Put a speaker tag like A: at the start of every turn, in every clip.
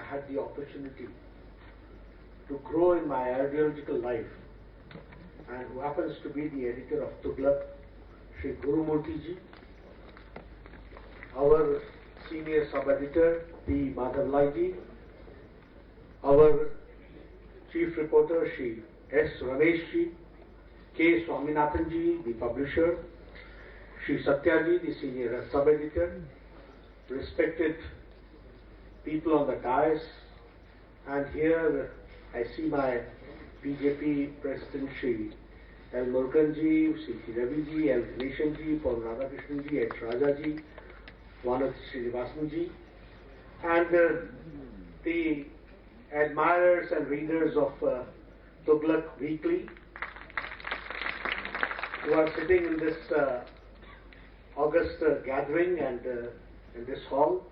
A: I had the opportunity to grow in my ideological life, and who happens to be the editor of Thuglak, Shri Ji, our senior sub-editor, P. Madhavlai, our chief reporter, Shri S. Ramesh, K. Swaminathan, the publisher, Shri Satyaji, the senior sub-editor, respected people on the dais, and here I see my BJP President Shri L. Muruganji, Shri Ravi, L. Ganeshanji, Paul Radhakrishnan, H. Rajaji, Vanath Srinivasanji, and the admirers and readers of Thuglak Weekly, who are sitting in this august gathering and in this hall,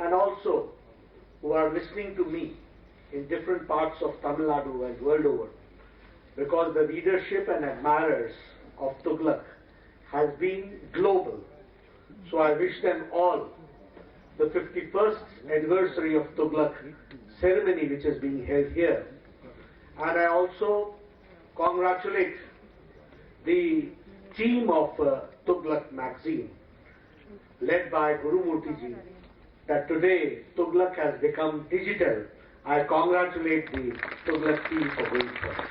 A: and also who are listening to me in different parts of Tamil Nadu and world over, because the readership and admirers of Thuglak has been global. So I wish them all the 51st anniversary of Thuglak ceremony which is being held here. And I also congratulate the team of Thuglak Magazine, led by Gurumurti ji, that today Thuglak has become digital. I congratulate the Thuglak team for going forward.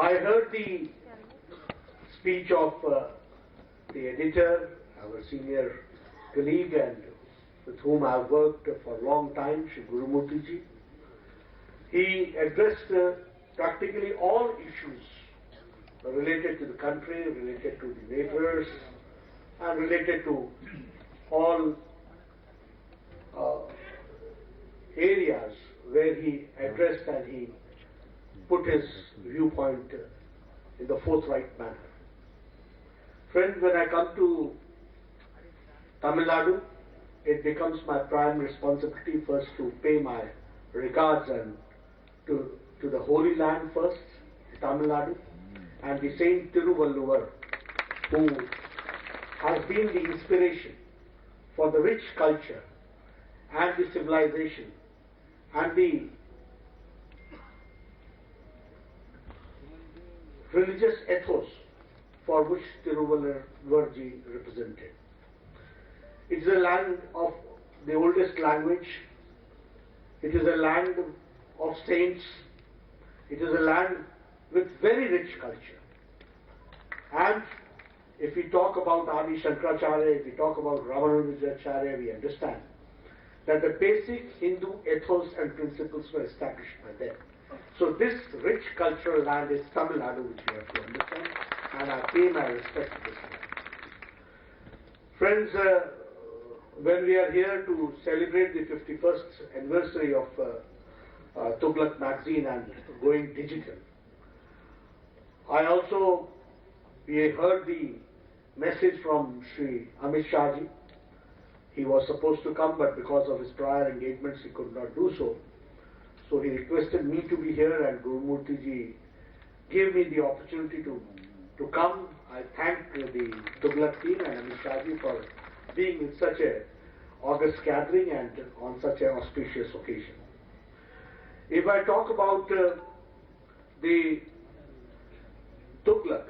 A: I heard the speech of the editor, our senior colleague, and with whom I have worked for a long time, Shri Gurumurti ji. He addressed practically all issues related to the country, related to the neighbors, and related to all areas where he addressed and he put his viewpoint in the forthright manner. Friends, when I come to Tamil Nadu, it becomes my prime responsibility first to pay my regards and to the Holy Land first, Tamil Nadu, and the Saint Tiruvalluvar, who has been the inspiration for the rich culture and the civilization and the religious ethos for which Tiruvalluvarji represented. It is a land of the oldest language. It is a land of saints. It is a land with very rich culture. And if we talk about Adi Shankaracharya, if we talk about Ramanujacharya, we understand that the basic Hindu ethos and principles were established by them. So this rich cultural land is Tamil Nadu, which we have to understand, and I pay my respect to this land. Friends, when we are here to celebrate the 51st anniversary of Thuglak Magazine and going digital, we heard the message from Shri Amit Shah ji. He was supposed to come, but because of his prior engagements he could not do so. So he requested me to be here, and Gurumurti ji gave me the opportunity to come. I thank the Thuglak team and Amit Shah ji for being in such a august gathering and on such an auspicious occasion. If I talk about the Thuglak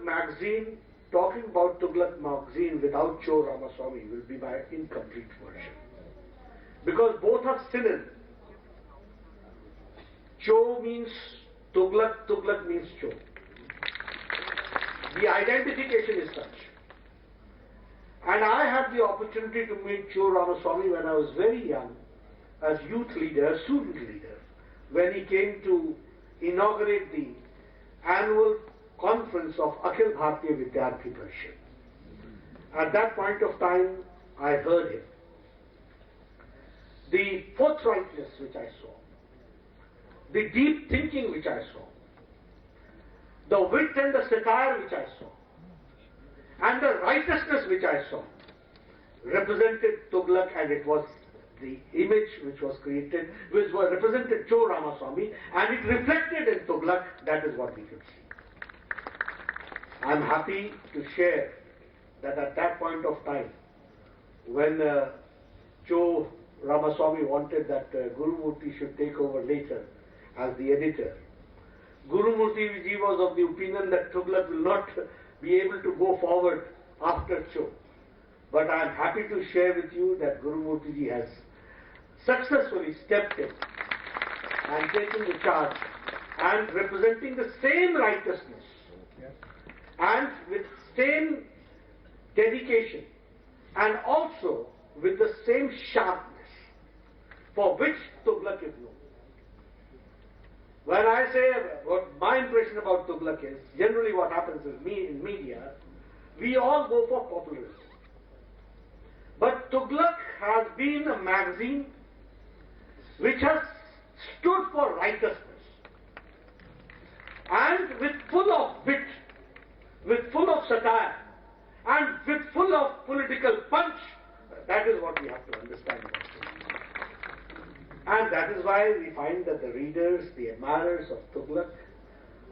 A: Magazine, talking about Thuglak Magazine without Cho Ramaswamy will be my incomplete version, because both are synonym. Cho means Thuglak, Thuglak means Cho. The identification is such. And I had the opportunity to meet Cho Ramaswamy when I was very young, as youth leader, student leader, when he came to inaugurate the annual conference of Akhil Bharatiya Vidyarthi Parishad. At that point of time, I heard him. The forthrightness which I saw, the deep thinking which I saw, the wit and the satire which I saw, and the righteousness which I saw, represented Thuglak, and it was the image which was created, which was represented Cho Ramaswamy, and it reflected in Thuglak. That is what we could see. I am happy to share that at that point of time, when Cho Ramaswamy wanted that Guru Murthy should take over later as the editor. Guru Murthy ji was of the opinion that Thuglak will not be able to go forward after Cho. But I am happy to share with you that Guru Murthy ji has successfully stepped in and taken the charge and representing the same righteousness and with same dedication and also with the same sharpness for which Thuglak is known. When I say what my impression about Thuglak is, generally what happens is in media, we all go for popularity. But Thuglak has been a magazine which has stood for righteousness and with full of wit, with full of satire and with full of political punch. That is what we have to understand about Thuglak. And that is why we find that the readers, the admirers of Thuglak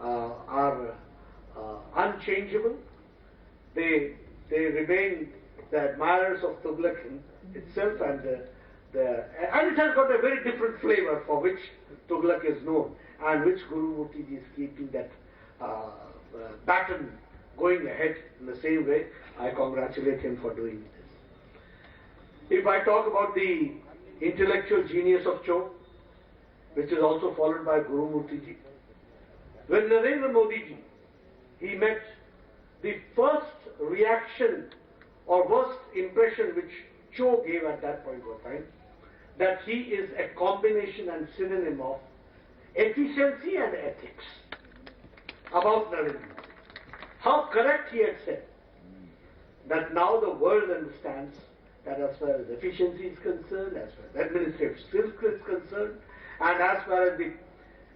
A: are unchangeable. They remain the admirers of Thuglak itself, and it has got a very different flavor for which Thuglak is known, and which Guru Murthy ji is keeping that baton going ahead in the same way. I congratulate him for doing this. If I talk about the intellectual genius of Cho, which is also followed by Guru Murthy ji, when Narendra Modi ji, he met, the first reaction or worst impression which Cho gave at that point of time, that he is a combination and synonym of efficiency and ethics about Narendra Modi. How correct he had said that now the world understands that as far as efficiency is concerned, as far as administrative skills is concerned, and as far as the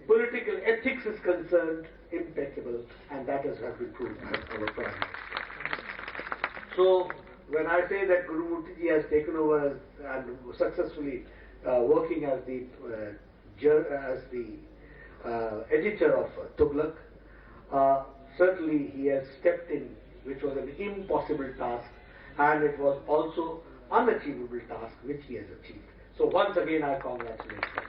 A: political ethics is concerned, impeccable, and that has been proved by our Prime Minister. So, when I say that Guru Murthy ji has taken over and successfully working as the editor of Thuglak, certainly he has stepped in, which was an impossible task, and it was also unachievable task which he has achieved. So once again I congratulate him.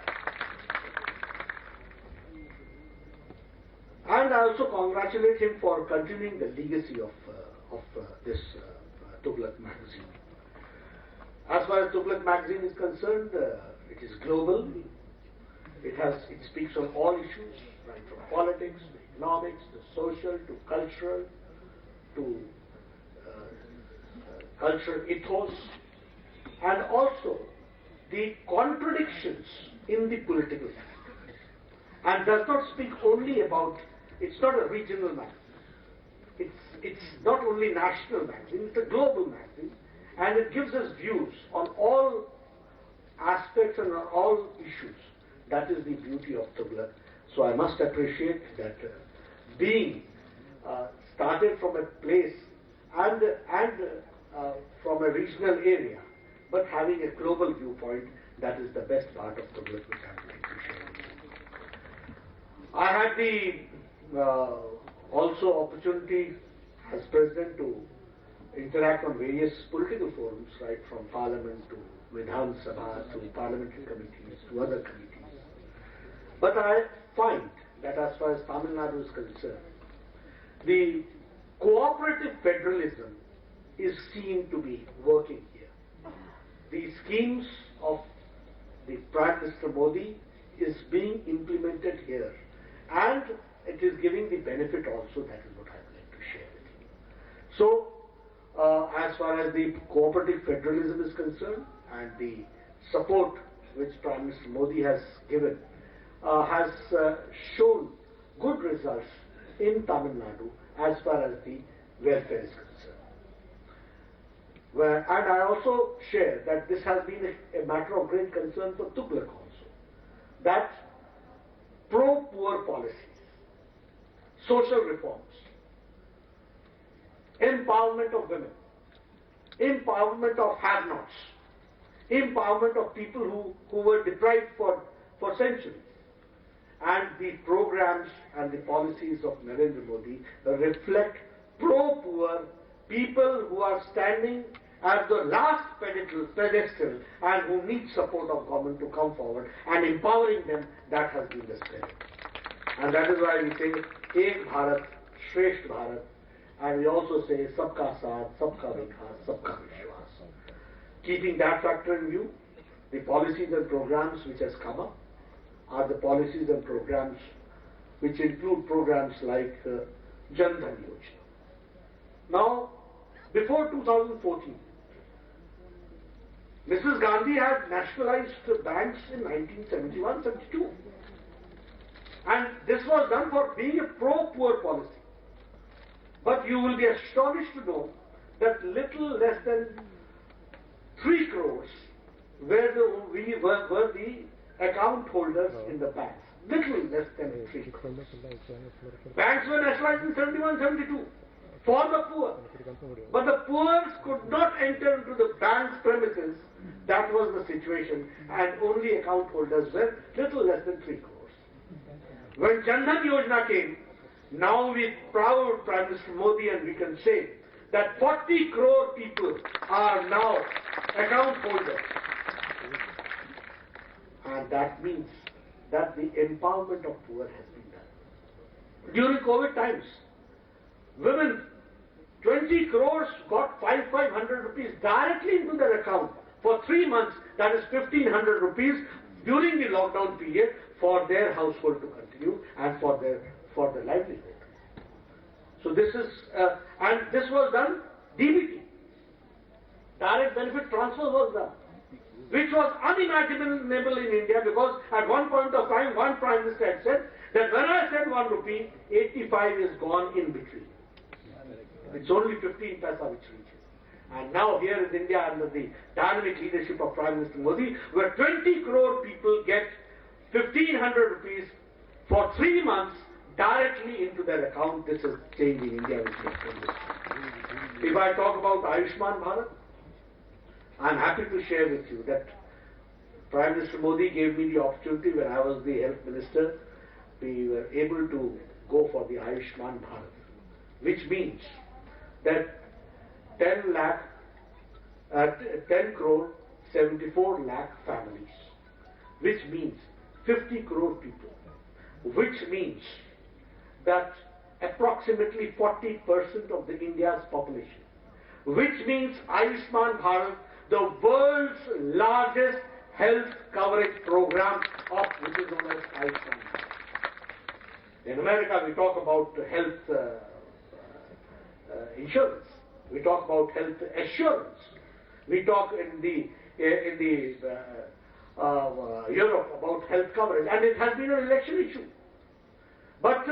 A: And I also congratulate him for continuing the legacy of this Thuglak Magazine. As far as Thuglak Magazine is concerned, it is global. It speaks on all issues, right from politics, to economics, to social, to cultural, to cultural ethos, and also the contradictions in the political fact. And does not speak only about, it's not a regional magazine, it's not only national magazine, it's a global magazine, and it gives us views on all aspects and on all issues. That is the beauty of Thuglak. So I must appreciate that being started from a place and from a regional area, but having a global viewpoint, that is the best part of Thuglak which I would like to share with you. I had the also opportunity as President to interact on various political forums, right from Parliament to Vidhan Sabha to parliamentary committees to other committees. But I find that as far as Tamil Nadu is concerned, the cooperative federalism is seen to be working here. The schemes of the Prime Minister Modi is being implemented here, and it is giving the benefit also. That is what I would like to share with you. So, as far as the cooperative federalism is concerned, and the support which Prime Minister Modi has given has shown good results in Tamil Nadu as far as the welfare is concerned. And I also share that this has been a matter of great concern for Thuglak also, that pro-poor policies, social reforms, empowerment of women, empowerment of have-nots, empowerment of people who were deprived for centuries, and the programs and the policies of Narendra Modi reflect pro-poor people who are standing as the last pedestal and who need support of government to come forward and empowering them, that has been the spirit. And that is why we say Ek Bharat, Shresth Bharat, and we also say Sabka Saath, Sabka Vikas, Sabka Vishwas. Keeping that factor in view, the policies and programs which has come up are the policies and programs which include programs like Jan Dhan Yojana. Now, before 2014, Mrs. Gandhi had nationalized banks in 1971-72. And this was done for being a pro-poor policy. But you will be astonished to know that little less than 3 crores were the account holders in the banks. Little less than 3 crores. Banks were nationalized in 71-72 for the poor. But the poor could not enter into the bank's premises. That was the situation. And only account holders were little less than 3 crores. When Jan Dhan Yojana came, now we proud Prime Minister Modi, and we can say that 40 crore people are now account holders. And that means that the empowerment of poor has been done. During COVID times, women, 20 crores got 500 rupees directly into their account for 3 months. That is 1,500 rupees during the lockdown period for their household to continue and for their livelihood. So this is, and this was done DBT, direct benefit transfer was done, which was unimaginable in India, because at one point of time one Prime Minister had said that when I send 1 rupee, 85 is gone in between. It's only 15 paisa which reaches. And now here in India, under the dynamic leadership of Prime Minister Modi, where 20 crore people get 1,500 rupees for 3 months directly into their account. This is changing India. If I talk about Ayushman Bharat, I am happy to share with you that Prime Minister Modi gave me the opportunity when I was the health minister. We were able to go for the Ayushman Bharat, which means that 10 crore 74 lakh families, which means 50 crore people, which means that approximately 40% of the India's population, which means Ayushman Bharat, the world's largest health coverage program, of which is known as Ayushman Bharat. In America, we talk about health insurance. We talk about health assurance. We talk in Europe about health coverage, and it has been an election issue. But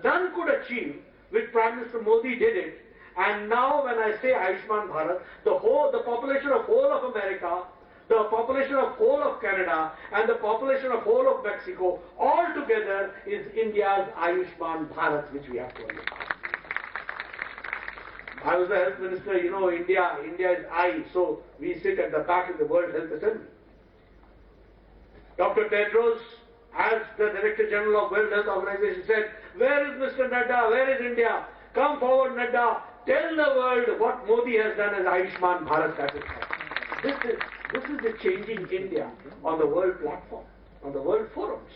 A: none could achieve, which Prime Minister Modi did it. And now when I say Ayushman Bharat, the population of whole of America, the population of whole of Canada, and the population of whole of Mexico, all together is India's Ayushman Bharat, which we have to understand. I was the health minister, you know, India is I, so we sit at the back of the World Health Assembly. Dr. Tedros, as the Director General of World Health Organization, said, where is Mr. Nadda, where is India? Come forward, Nadda, tell the world what Modi has done as Ayushman Bharat satisfied. This is the changing India on the world platform, on the world forums.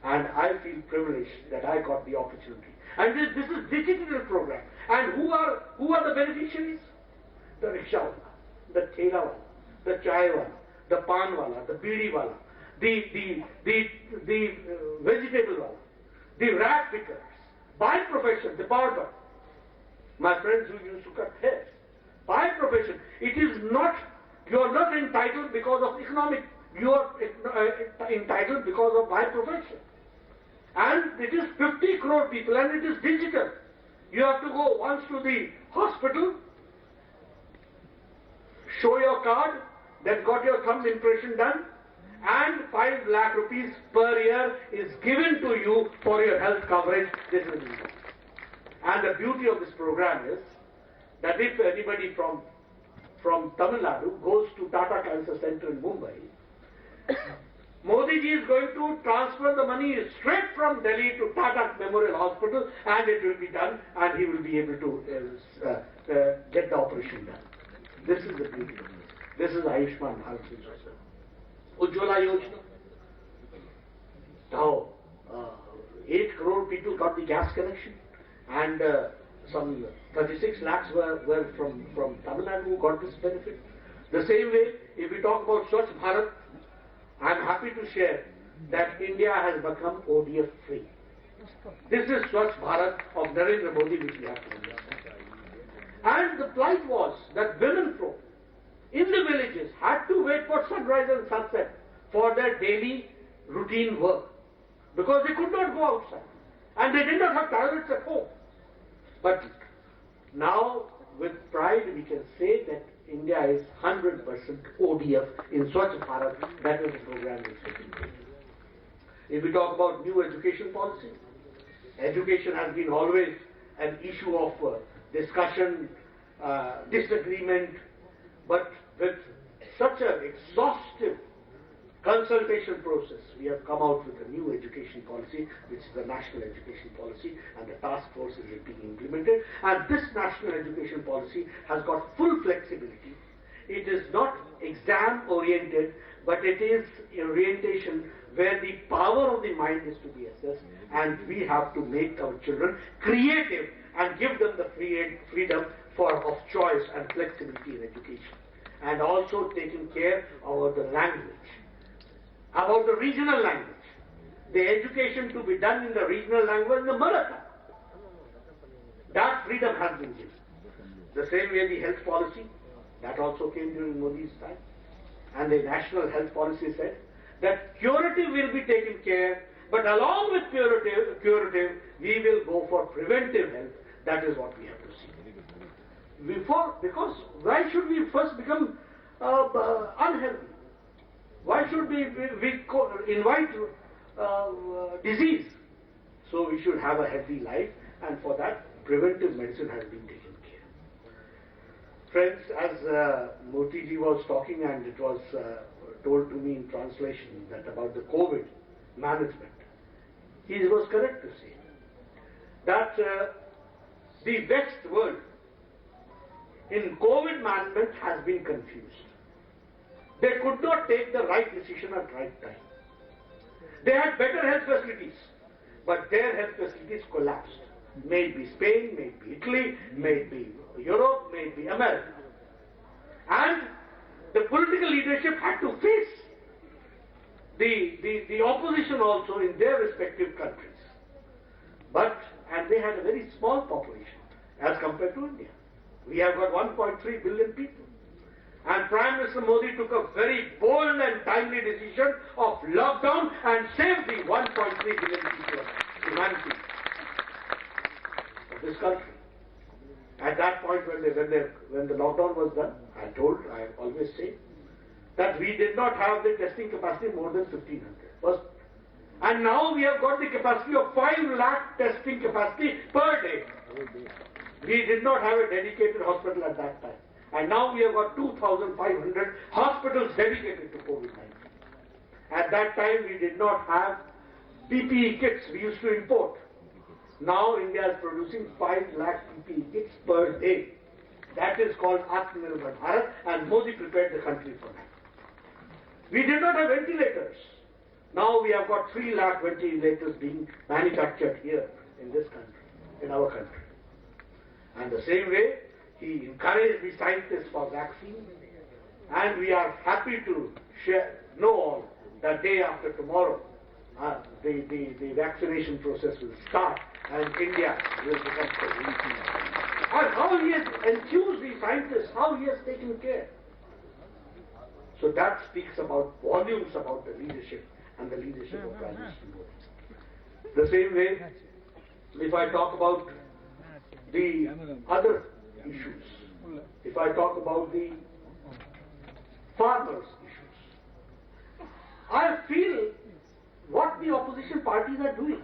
A: And I feel privileged that I got the opportunity. And this is digital program. And who are the beneficiaries? The rickshawala, the thelawala, the chaiwala, the panwala, the bidi-wala, the vegetable wala, the rat pickers, by profession, the barber, my friends who used to cut hair, by profession. It is not, you are not entitled because of economic, you are entitled because of by profession. And it is 50 crore people, and it is digital. You have to go once to the hospital, show your card, then got your thumb impression done, and 5 lakh rupees per year is given to you for your health coverage. This is it. And the beauty of this program is that if anybody from Tamil Nadu goes to Tata Cancer Center in Mumbai, Modi ji is going to transfer the money straight from Delhi to Tata Memorial Hospital, and it will be done, and he will be able to get the operation done. This is the beauty of this. This is Ayushman Bharat Yojana. Ujjwala Yojana. Now, 8 crore people got the gas connection, and some 36 lakhs were from Tamil Nadu who got this benefit. The same way, if we talk about Swachh Bharat, I am happy to share that India has become ODF free. This is Swachh Bharat of Narendra Modi, which we have to understand. And the plight was that women folk in the villages had to wait for sunrise and sunset for their daily routine work, because they could not go outside and they did not have toilets at home. But now, with pride, we can say that India is 100% ODF in Swachh Bharat. That is the program which is taking place. If we talk about new education policy, education has been always an issue of discussion, disagreement, but with such an exhaustive consultation process, we have come out with a new education policy, which is the National Education Policy, and the task force is being implemented. And this National Education Policy has got full flexibility. It is not exam oriented, but it is orientation where the power of the mind is to be assessed, and we have to make our children creative and give them the freedom of choice and flexibility in education. And also taking care of the language, about the regional language. The education to be done in the regional language, the mother tongue. That freedom has been given. The same way the health policy, that also came during Modi's time. And the national health policy said that curative will be taken care, but along with curative, we will go for preventive health. That is what we have to see. Because why should we first become unhealthy? Why should we invite disease? So we should have a healthy life, and for that, preventive medicine has been taken care. Friends, as Moti ji was talking, and it was told to me in translation that about the COVID management, he was correct to say that the West world in COVID management has been confused. They could not take the right decision at right time. They had better health facilities, but their health facilities collapsed. May it be Spain, may it be Italy, may it be Europe, may it be America. And the political leadership had to face the opposition also in their respective countries. And they had a very small population as compared to India. We have got 1.3 billion people. And Prime Minister Modi took a very bold and timely decision of lockdown and saved the 1.3 billion people of humanity of this country. At that point, when the lockdown was done, I always say that we did not have the testing capacity more than 1,500. First, and now we have got the capacity of 5 lakh testing capacity per day. We did not have a dedicated hospital at that time. And now we have got 2,500 hospitals dedicated to COVID-19. At that time, we did not have PPE kits. We used to import. Now India is producing 5 lakh PPE kits per day. That is called Atmanirbhar Bharat, and Modi prepared the country for that. We did not have ventilators. Now we have got 3 lakh ventilators being manufactured here in this country, in our country. And the same way, he encouraged the scientists for vaccine, and we are happy to know all that day after tomorrow, the vaccination process will start, and India will become so. And how he has enthused the scientists, how he has taken care. So that speaks about volumes about the leadership and the leadership of Prime Minister Modi. The same way, if I talk about the other issues, if I talk about the farmers' issues, I feel what the opposition parties are doing.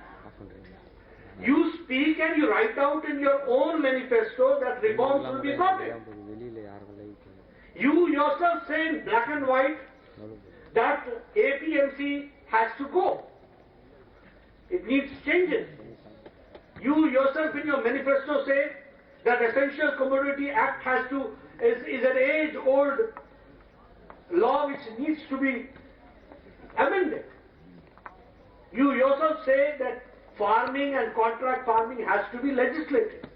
A: You speak and you write out in your own manifesto that reforms will be brought in. You yourself say in black and white that APMC has to go. It needs changes. You yourself in your manifesto say that Essential Commodity Act has to is an age-old law which needs to be amended. You yourself say that farming and contract farming has to be legislated.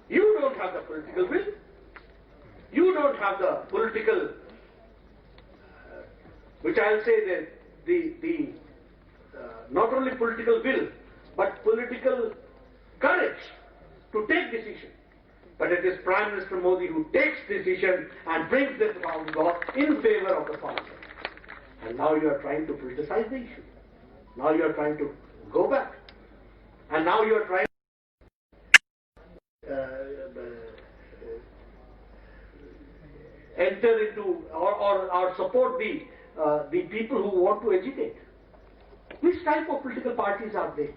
A: You don't have the political will. You don't have the political, which I'll say the not only political will, but political courage to take decision. But it is Prime Minister Modi who takes decision and brings this law in favor of the farmer. And now you are trying to politicize the issue. Now you are trying to go back. And now you are trying to enter into or support the people who want to educate. Which type of political parties are they?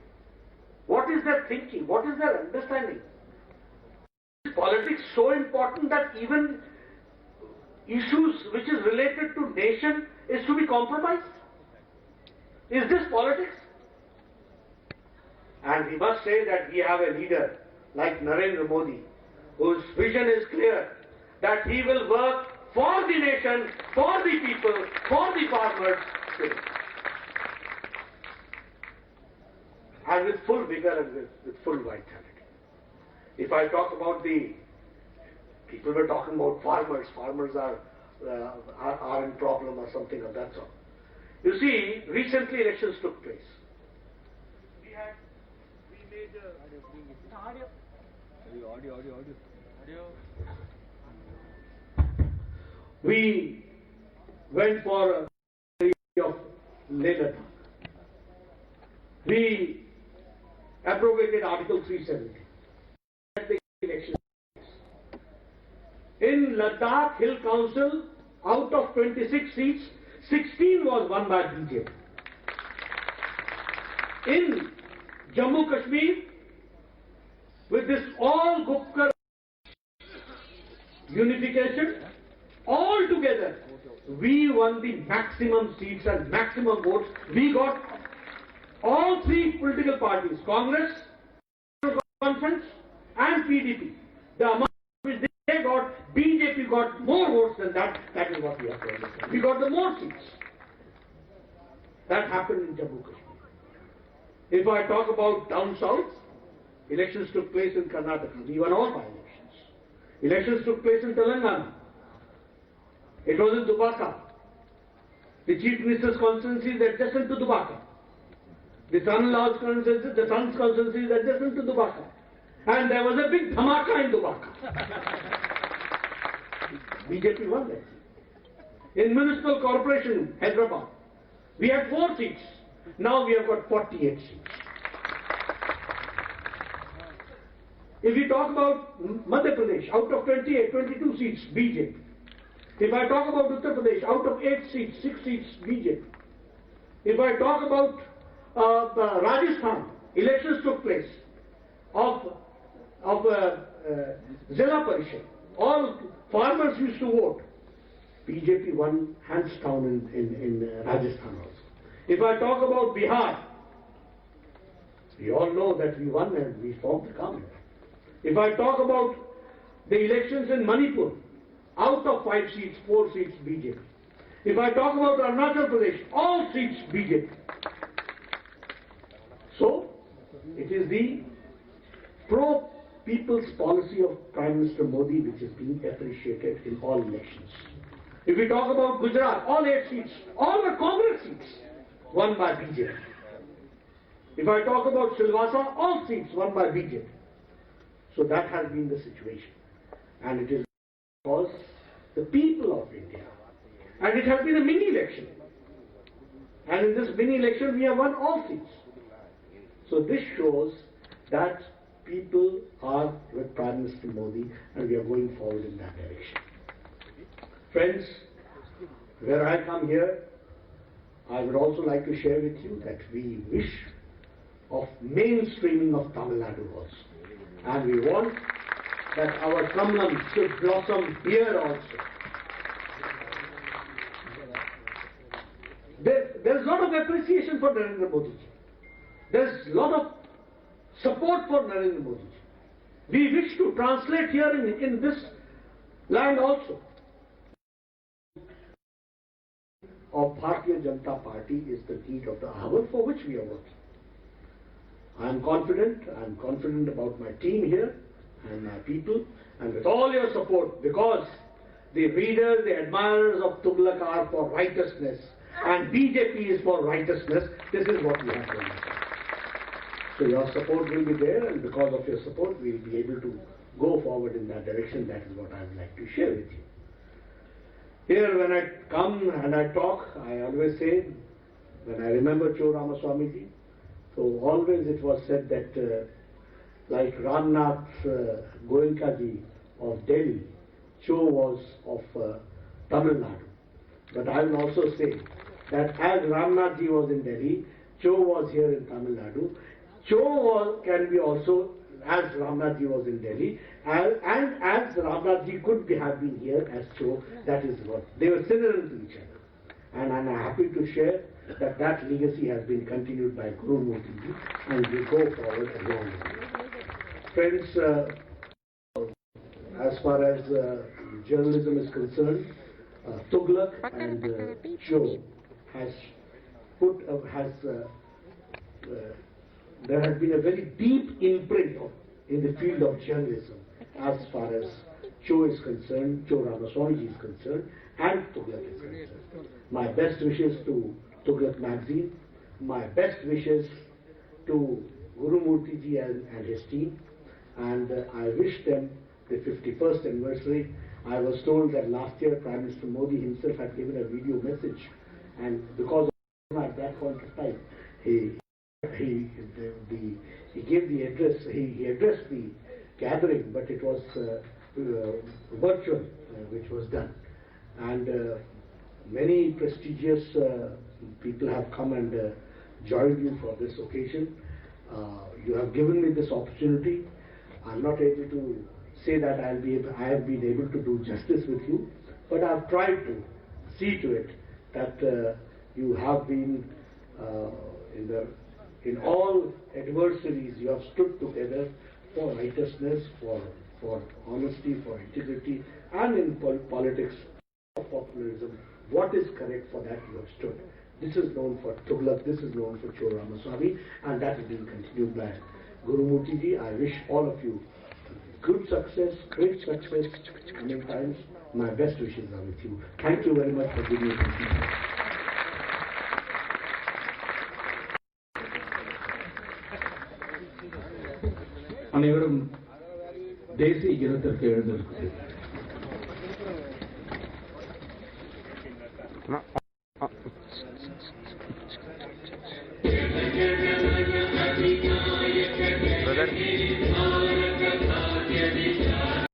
A: What is their thinking? What is their understanding? Is politics so important that even issues which is related to nation is to be compromised? Is this politics? And we must say that we have a leader like Narendra Modi, whose vision is clear, that he will work for the nation, for the people, for the farmers, and with full vigor and with full vitality. If I talk about people were talking about farmers are in problem or something of that sort. You see, recently elections took place. We went for a of Ladakh. We abrogated Article 370. In Ladakh Hill Council, out of 26 seats, 16 was won by BJP. In Jammu Kashmir, with this all Gupkar unification, all together, we won the maximum seats and maximum votes. We got all three political parties, Congress, Conference and PDP. The amount which they got, BJP got more votes than that. That is what we have to understand. We got the more seats. That happened in Jammu Kashmir. If I talk about down south, elections took place in Karnataka. We won all by-elections. Elections took place in Telangana. It was in Dubaka. The Chief Minister's constituency is adjacent to Dubaka. The son-in-law's constituency, the son's constituency is adjacent to Dubaka. And there was a big dhamaka in Dubaka. BJP won that. In Municipal Corporation, Hyderabad, we had 4 seats. Now we have got 48 seats. If we talk about Madhya Pradesh, out of 28, 22 seats, BJP. If I talk about Uttar Pradesh, out of 8 seats, 6 seats, BJP. If I talk about Rajasthan, elections took place of Zilla Parishad. All farmers used to vote. BJP won hands down in Rajasthan also. If I talk about Bihar, we all know that we won and we formed the government. If I talk about the elections in Manipur, out of 5 seats, 4 seats BJP. If I talk about Arunachal Pradesh, all seats BJP. So, it is the pro-people's policy of Prime Minister Modi which is being appreciated in all elections. If we talk about Gujarat, all 8 seats, all were Congress seats, won by BJP. If I talk about Silvassa, all seats won by BJP. So that has been the situation. And it is because the people of India, and it has been a mini-election. And in this mini-election, we have won all seats. So this shows that people are with Prime Minister Modi and we are going forward in that direction. Friends, where I come here, I would also like to share with you that we wish of mainstreaming of Tamil Nadu also. And we want that our Kamalam should blossom here also. There is a lot of appreciation for Narendra Modi. There is a lot of support for Narendra Modi. We wish to translate here in this land also of Bharatiya Janata Party is the need of the hour for which we are working. I am confident about my team here and my people, and with all your support, because the readers, the admirers of Thuglak are for righteousness and BJP is for righteousness, this is what we have done. So your support will be there, and because of your support we will be able to go forward in that direction. That is what I would like to share with you. Here when I come and I talk, I always say, when I remember Cho Ramaswamiji, so always it was said that like Ramnath Goenkaji of Delhi, Cho was of Tamil Nadu. But I will also say that as Ramnathji was in Delhi, Cho was here in Tamil Nadu. Cho can be also, as Ramnathji was in Delhi, and as Ramnathji could have been here as Cho, that is what. They were similar to each other. And I am happy to share that legacy has been continued by Guru Murthy and we go forward along with it. Friends, as far as journalism is concerned, Thuglak and Cho there has been a very deep imprint in the field of journalism as far as Cho is concerned, Cho Ramaswamiji is concerned, and Thuglak is concerned. My best wishes to Thuglak Magazine, my best wishes to Guru Murthy ji and his team, and I wish them the 51st anniversary. I was told that last year Prime Minister Modi himself had given a video message, and because of at that point of time, he gave the address, he addressed the gathering, but it was virtual, which was done. And many prestigious people have come and joined you for this occasion. You have given me this opportunity. I'm not able to say that I have been able to do justice with you, but I've tried to see to it that you have been in all adversaries, you have stood together for righteousness, for honesty, for integrity, and in politics, for populism. What is correct, for that you have stood. This is known for Thuglak, this is known for Cho Ramaswamy, and that is being continued by Guru Murthy ji. I wish all of you good success, great success, coming times. My best wishes are with you. Thank you very much for giving me this.
B: அனைவரும் தேசிய கீதத்திற்கு எழுந்திருக்கிறது.